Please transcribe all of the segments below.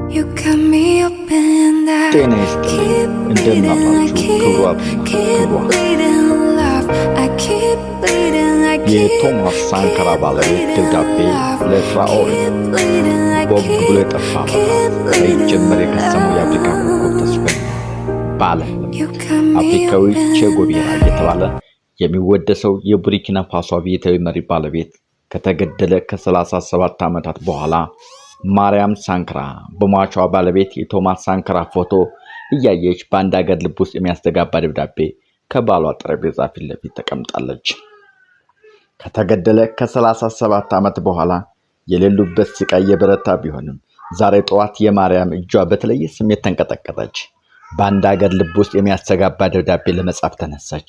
You got me up in there. ጤና ይስጥልኝ እንደምናላችሁ የቶማስ ሳንካራ ባለቤት ደብዳቤ ለትራኦሬ ቦግ ብሎ የጠፋ ሳይጀመር የከሰመው የአፍሪካ ኮከብ ተስፈኛ ባለ አፍሪካዊ ቼ ጉቬራ እየተባለ የሚወደሰው የቡርኪና ፋሶ አብዮታዊ መሪ ባለቤት ከተገደለ ከ37 ዓመታት በኋላ ማርያም ሳንካራ በሟቿ ባለቤት የቶማስ ሳንካራ ፎቶ እያየች በአንድ አገር ልብ ውስጥ የሚያስተጋባ ደብዳቤ ከባሏ ጠረጴዛ ፊት ለፊት ተቀምጣለች። ከተገደለ ከ37 ዓመት በኋላ የሌሉበት ስቃይ የበረታ ቢሆንም ዛሬ ጠዋት የማርያም እጇ በተለየ ስሜት ተንቀጠቀጠች። በአንድ አገር ልብ ውስጥ የሚያስተጋባ ደብዳቤ ለመጻፍ ተነሳች።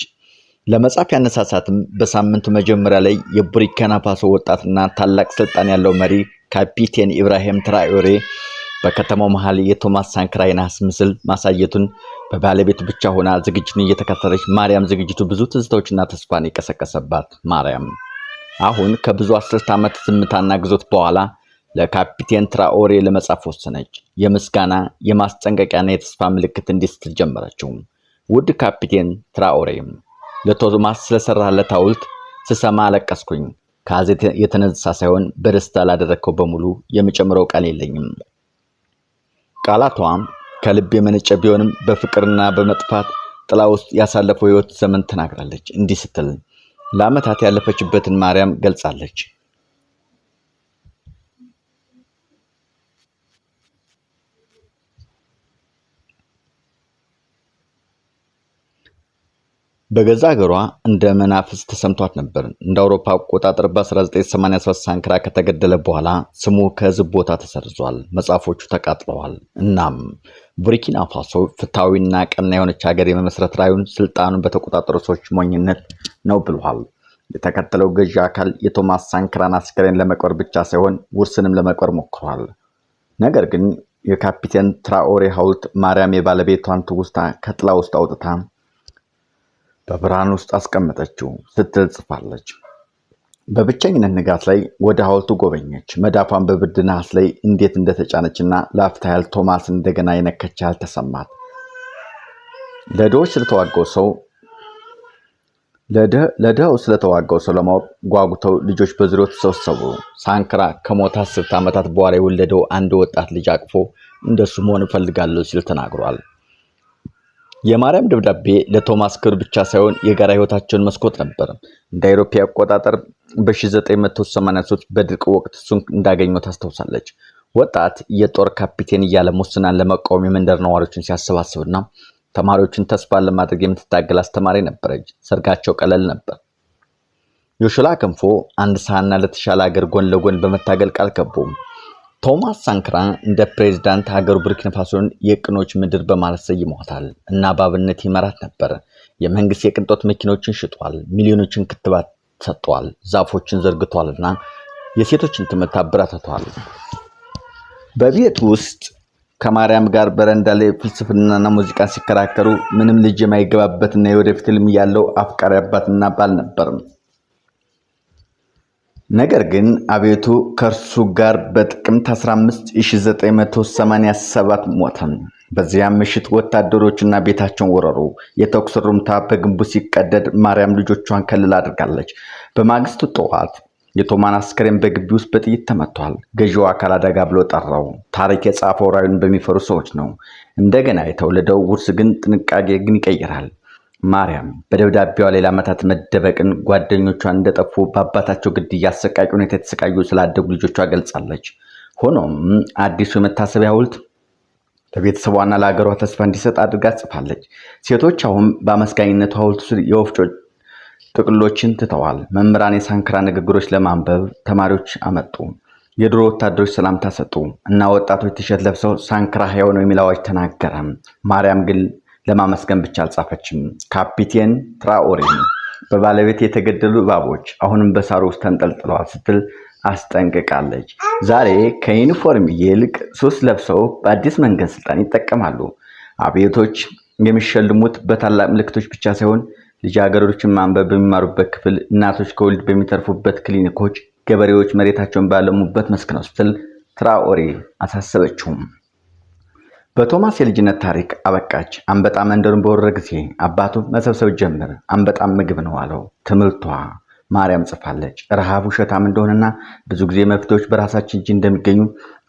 ለመጻፍ ያነሳሳትም በሳምንቱ መጀመሪያ ላይ የቡርኪና ፋሶ ወጣትና ታላቅ ስልጣን ያለው መሪ ካፒቴን ኢብራሂም ትራኦሬ በከተማው መሃል የቶማስ ሳንካራ የነሐስ ምስል ማሳየቱን በባለቤቱ ብቻ ሆና ዝግጅቱን እየተከታተለች ማርያም ዝግጅቱ ብዙ ትዝታዎችና ተስፋን የቀሰቀሰባት ማርያም አሁን ከብዙ 10 ዓመት ዝምታና ግዞት በኋላ ለካፒቴን ትራኦሬ ለመጻፍ ወሰነች። የምስጋና የማስጠንቀቂያና የተስፋ ምልክት እንዲህ ስትል ጀመረችው። ውድ ካፒቴን ትራኦሬ ለቶማስ ስለሰራለት ሐውልት ስሰማ አለቀስኩኝ። ከሐዘን የተነሳ ሳይሆን በደስታ ላደረከው በሙሉ የሚጨምረው ቃል የለኝም። ቃላቷም ከልብ የመነጨ ቢሆንም በፍቅርና በመጥፋት ጥላ ውስጥ ያሳለፈው ህይወት ዘመን ተናግራለች። እንዲህ ስትል ለዓመታት ያለፈችበትን ማርያም ገልጻለች። በገዛ ሀገሯ እንደ መናፍስ ተሰምቷት ነበር። እንደ አውሮፓ አቆጣጠር በ1987 ሳንካራ ከተገደለ በኋላ ስሙ ከህዝብ ቦታ ተሰርዟል፣ መጽሐፎቹ ተቃጥለዋል። እናም ቡርኪና ፋሶ ፍትሃዊና ቀና የሆነች ሀገር የመመስረት ራዕዩን ስልጣኑን በተቆጣጠሩ ሰዎች ሞኝነት ነው ብሏል። የተከተለው ገዢ አካል የቶማስ ሳንካራን አስከሬን ለመቅበር ብቻ ሳይሆን ውርስንም ለመቅበር ሞክሯል። ነገር ግን የካፒቴን ትራኦሬ ሐውልት ማርያም የባለቤቷን ትውስታ ከጥላ ውስጥ አውጥታ በብርሃን ውስጥ አስቀመጠችው ስትል ጽፋለች። በብቸኝነት ንጋት ላይ ወደ ሐውልቱ ጎበኘች። መዳፏን በብርድ ነሐስ ላይ እንዴት እንደተጫነችና ለአፍታ ያህል ቶማስ እንደገና የነከች ያህል ተሰማት። ለድሃው ስለተዋጋው ሰው ለማወቅ ጓጉተው ልጆች በዙሪያው ተሰበሰቡ። ሳንካራ ከሞተ 10 ዓመታት በኋላ የወለደው አንድ ወጣት ልጅ አቅፎ እንደሱ መሆን እፈልጋለሁ ሲል ተናግሯል። የማርያም ደብዳቤ ለቶማስ ክብር ብቻ ሳይሆን የጋራ ህይወታቸውን መስኮት ነበር። እንደ አውሮፓ አቆጣጠር በ1983 በድርቅ ወቅት እሱን እንዳገኘው ታስታውሳለች። ወጣት የጦር ካፒቴን እያለ ሙስናን ለመቃወም የመንደር ነዋሪዎችን ሲያሰባስብና ተማሪዎችን ተስፋ ለማድረግ የምትታገል አስተማሪ ነበረች። ሰርጋቸው ቀለል ነበር። የሾላ ክንፎ አንድ ሰሃና ለተሻለ ሀገር ጎን ለጎን በመታገል ቃል ገቡ። ቶማስ ሳንካራ እንደ ፕሬዝዳንት ሀገሩ ቡርኪና ፋሶን የቅኖች ምድር በማለት ሰይሟታል እና ባብነት ይመራት ነበር። የመንግስት የቅንጦት መኪኖችን ሽጧል፣ ሚሊዮኖችን ክትባት ሰጥቷል፣ ዛፎችን ዘርግቷልና የሴቶችን ትምህርት አበረታቷል። በቤት ውስጥ ከማርያም ጋር በረንዳ ላይ ፍልስፍናና ሙዚቃ ሲከራከሩ ምንም ልጅ የማይገባበትና የወደፊት ህልም ያለው አፍቃሪ አባትና ባል ነበር። ነገር ግን አብዮቱ ከእርሱ ጋር በጥቅምት 15 1987 ሞተ። በዚያም ምሽት ወታደሮችና ቤታቸውን ወረሩ። የተኩስ ሩምታ በግንቡ ሲቀደድ ማርያም ልጆቿን ከልላ አድርጋለች። በማግስቱ ጠዋት የቶማስ አስከሬን በግቢ ውስጥ በጥይት ተመቷል። ገዢው አካል አደጋ ብሎ ጠራው። ታሪክ የጻፈው ራዕዩን በሚፈሩ ሰዎች ነው። እንደገና የተወለደው ውርስ ግን ጥንቃቄ ግን ይቀይራል። ማርያም በደብዳቤዋ ሌላ ዓመታት መደበቅን፣ ጓደኞቿን እንደጠፉ በአባታቸው ግድያ አሰቃቂ ሁኔታ የተሰቃዩ ስላደጉ ልጆቿ ገልጻለች። ሆኖም አዲሱ የመታሰቢያ ሐውልት ለቤተሰቧና ለሀገሯ ተስፋ እንዲሰጥ አድርጋ ጽፋለች። ሴቶች አሁን በአመስጋኝነቱ ሐውልቱ ስር የወፍጮ ጥቅሎችን ትተዋል። መምህራን የሳንካራ ንግግሮች ለማንበብ ተማሪዎች አመጡ። የድሮ ወታደሮች ሰላምታ ሰጡ እና ወጣቶች ቲሸርት ለብሰው ሳንካራ ሕያው ነው የሚል አዋጅ ተናገረ። ማርያም ግን ለማመስገን ብቻ አልጻፈችም። ካፒቴን ትራኦሬ በባለቤት የተገደሉ እባቦች አሁንም በሳሩ ውስጥ ተንጠልጥለዋል ስትል አስጠንቅቃለች። ዛሬ ከዩኒፎርም ይልቅ ሱስ ለብሰው በአዲስ መንገድ ስልጣን ይጠቀማሉ። አብዮቶች የሚሸልሙት በታላቅ ምልክቶች ብቻ ሳይሆን ልጃገረዶችን ማንበብ በሚማሩበት ክፍል፣ እናቶች ከወሊድ በሚተርፉበት ክሊኒኮች፣ ገበሬዎች መሬታቸውን ባለሙበት መስክ ነው ስትል ትራኦሬ አሳሰበችው። በቶማስ የልጅነት ታሪክ አበቃች። አንበጣ መንደሩን በወረረ ጊዜ አባቱ መሰብሰብ ጀመረ። አንበጣም ምግብ ነው አለው። ትምህርቷ ማርያም ጽፋለች። ረሃብ ውሸታም እንደሆነና ብዙ ጊዜ መፍትሄዎች በራሳችን እጅ እንደሚገኙ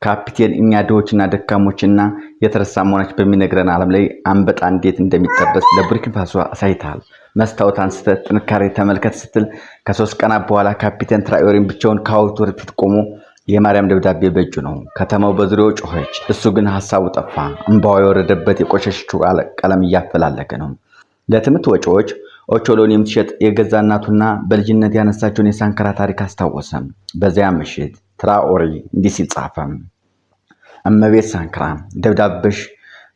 ካፒቴን እኛ ድሆችና ደካሞችና የተረሳ መሆናችን በሚነግረን ዓለም ላይ አንበጣ እንዴት እንደሚጠበስ ለቡርኪና ፋሶ አሳይታል። መስታወት አንስተህ ጥንካሬ ተመልከት ስትል ከ3 ቀናት በኋላ ካፒቴን ትራኦሬን ብቻውን ከሐውልቱ ፊት ቆሞ የማርያም ደብዳቤ በእጁ ነው። ከተማው በዙሪያው ጮኸች። እሱ ግን ሐሳቡ ጠፋ። እንባው የወረደበት የቆሸሸችው ቀለም እያፈላለገ ነው። ለትምህርት ወጪዎች ኦቾሎኒ የምትሸጥ የገዛ እናቱና በልጅነት ያነሳቸውን የሳንካራ ታሪክ አስታወሰ። በዚያ ምሽት ትራኦሬ እንዲህ ሲል ጻፈ። እመቤት ሳንካራ ደብዳቤሽ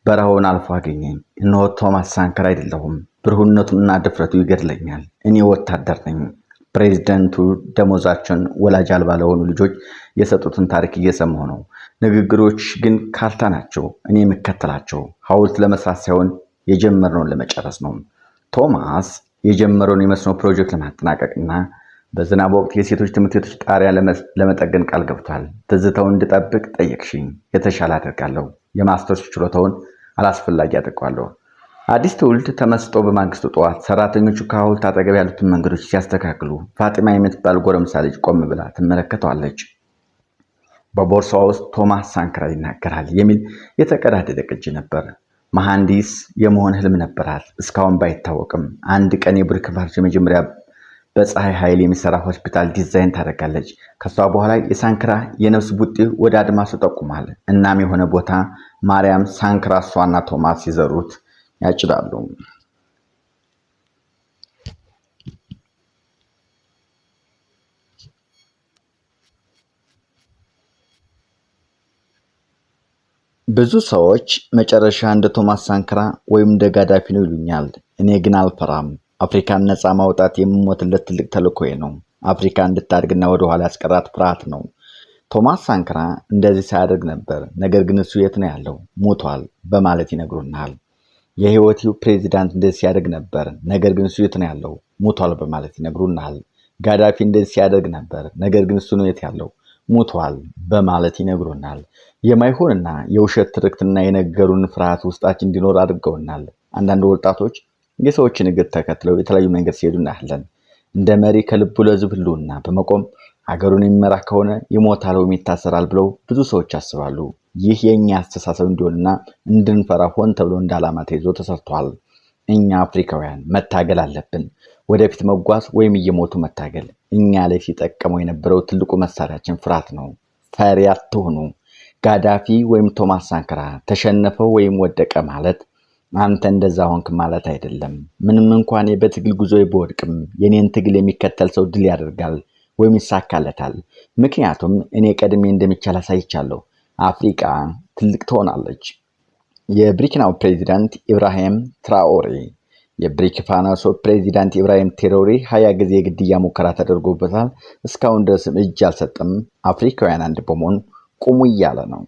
በረሃውን አልፎ አገኘኝ። እነሆ ቶማስ ሳንካራ አይደለሁም። ብርሁነቱና ድፍረቱ ይገድለኛል። እኔ ወታደር ነኝ። ፕሬዝዳንቱ ደሞዛቸውን ወላጅ አልባ ለሆኑ ልጆች የሰጡትን ታሪክ እየሰማሁ ነው። ንግግሮች ግን ካርታ ናቸው። እኔ የምከተላቸው ሐውልት ለመስራት ሳይሆን የጀመርነውን ለመጨረስ ነው። ቶማስ የጀመረውን የመስኖ ፕሮጀክት ለማጠናቀቅና በዝናብ ወቅት የሴቶች ትምህርት ቤቶች ጣሪያ ለመጠገን ቃል ገብቷል። ትዝታውን እንድጠብቅ ጠየቅሽኝ። የተሻለ አደርጋለሁ። የማስተርስ ችሎታውን አላስፈላጊ አድርጓለሁ። አዲስ ትውልድ ተመስጦ በማግስቱ ጠዋት ሰራተኞቹ ከሐውልት አጠገብ ያሉትን መንገዶች ሲያስተካክሉ ፋጢማ የምትባል ጎረምሳ ልጅ ቆም ብላ ትመለከተዋለች። በቦርሳዋ ውስጥ ቶማስ ሳንካራ ይናገራል የሚል የተቀዳደደ ቅጂ ነበር። መሐንዲስ የመሆን ህልም ነበራት። እስካሁን ባይታወቅም አንድ ቀን የቡርኪና ፋሶ የመጀመሪያ በፀሐይ ኃይል የሚሰራ ሆስፒታል ዲዛይን ታደርጋለች። ከሷ በኋላ የሳንካራ የነፍስ ቡጢ ወደ አድማሱ ጠቁማል። እናም የሆነ ቦታ ማርያም ሳንካራ እሷና ቶማስ ሲዘሩት ያጭዳሉ። ብዙ ሰዎች መጨረሻ እንደ ቶማስ ሳንካራ ወይም እንደ ጋዳፊ ነው ይሉኛል። እኔ ግን አልፈራም። አፍሪካን ነፃ ማውጣት የምሞትለት ትልቅ ተልእኮዬ ነው። አፍሪካ እንድታድግና ወደ ኋላ ያስቀራት ፍርሃት ነው። ቶማስ ሳንካራ እንደዚህ ሳያደርግ ነበር። ነገር ግን እሱ የት ነው ያለው? ሞቷል በማለት ይነግሩናል። የህይወቱ ፕሬዚዳንት እንደዚህ ሲያደርግ ነበር። ነገር ግን እሱ የት ነው ያለው? ሞቷል በማለት ይነግሩናል። ጋዳፊ እንደዚህ ሲያደርግ ነበር። ነገር ግን እሱ ነው የት ያለው? ሞቷል በማለት ይነግሩናል። የማይሆንና የውሸት ትርክትና የነገሩን ፍርሃት ውስጣችን እንዲኖር አድርገውናል። አንዳንድ ወጣቶች የሰዎችን እግር ተከትለው የተለያዩ መንገድ ሲሄዱ እናያለን። እንደ መሪ ከልቡ ለህዝብ ህልውና በመቆም ሀገሩን የሚመራ ከሆነ ይሞታል ወይም ይታሰራል ብለው ብዙ ሰዎች ያስባሉ። ይህ የእኛ አስተሳሰብ እንዲሆንና እንድንፈራ ሆን ተብሎ እንደ ዓላማ ተይዞ ተሰርቷል። እኛ አፍሪካውያን መታገል አለብን። ወደፊት መጓዝ ወይም እየሞቱ መታገል። እኛ ላይ ሲጠቀመው የነበረው ትልቁ መሳሪያችን ፍርሃት ነው። ፈሪ አትሁኑ። ጋዳፊ ወይም ቶማስ ሳንካራ ተሸነፈው ወይም ወደቀ ማለት አንተ እንደዛ ሆንክ ማለት አይደለም። ምንም እንኳን በትግል ጉዞ በወድቅም የኔን ትግል የሚከተል ሰው ድል ያደርጋል ወይም ይሳካለታል። ምክንያቱም እኔ ቀድሜ እንደሚቻል አሳይቻለሁ። አፍሪካ ትልቅ ትሆናለች። የቡርኪናው ፕሬዚዳንት ኢብራሂም ትራኦሬ የቡርኪና ፋሶ ፕሬዚዳንት ኢብራሂም ትራኦሬ 20 ጊዜ የግድያ ሙከራ ተደርጎበታል። እስካሁን ድረስም እጅ አልሰጠም። አፍሪካውያን አንድ በመሆን ቁሙ እያለ ነው።